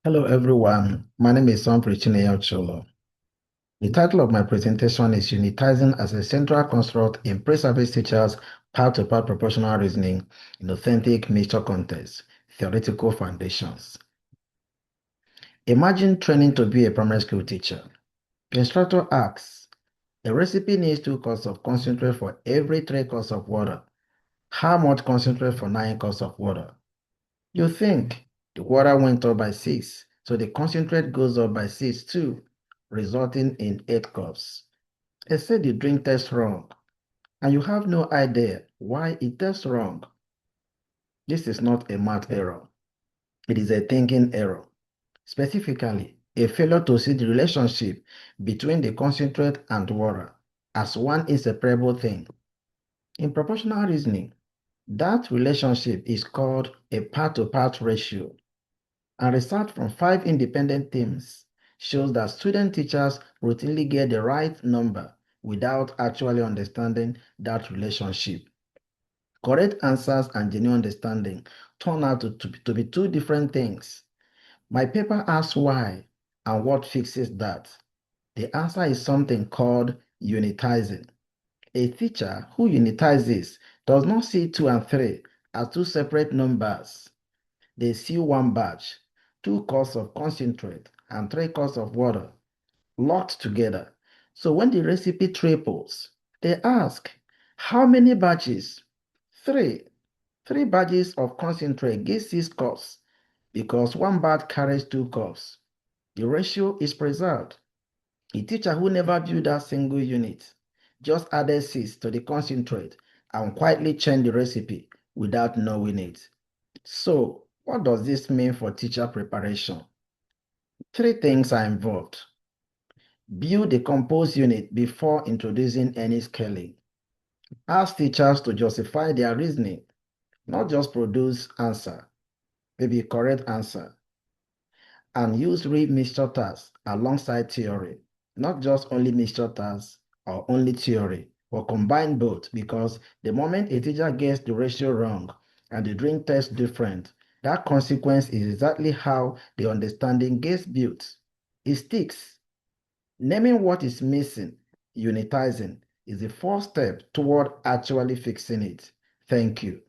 Hello everyone, my name is Humphrey Ochulor. The title of my presentation is Unitizing as a Central Construct in Pre-Service Teachers' Part-to-Part Proportional Reasoning in Authentic Mixture Context, Theoretical Foundations. Imagine training to be a primary school teacher. The instructor asks, a recipe needs 2 cups of concentrate for every 3 cups of water. How much concentrate for 9 cups of water? You think the water went up by 6, so the concentrate goes up by 6 too, resulting in 8 cups. Except the drink tastes wrong, and you have no idea why it tastes wrong. This is not a math error. It is a thinking error. Specifically, a failure to see the relationship between the concentrate and water as one inseparable thing. In proportional reasoning, that relationship is called a part-to-part ratio. And research from 5 independent teams shows that student teachers routinely get the right number without actually understanding that relationship. Correct answers and genuine understanding turn out to be 2 different things. My paper asks why and what fixes that. The answer is something called unitizing. A teacher who unitizes does not see 2 and 3 as 2 separate numbers. They see one batch, 2 cups of concentrate and 3 cups of water locked together. So when the recipe triples, they ask, how many batches? 3. 3 batches of concentrate gives 6 cups because one batch carries 2 cups. The ratio is preserved. A teacher who never viewed that single unit just added 6 to the concentrate and quietly changed the recipe without knowing it. So, what does this mean for teacher preparation? 3 things are involved. Build the composed unit before introducing any scaling. Ask teachers to justify their reasoning, not just produce answer, maybe correct answer. And use real mixture tasks alongside theory, not just only mixture tasks or only theory, or combine both, because the moment a teacher gets the ratio wrong and the drink tastes different, that consequence is exactly how the understanding gets built. It sticks. Naming what is missing, unitizing, is the first step toward actually fixing it. Thank you.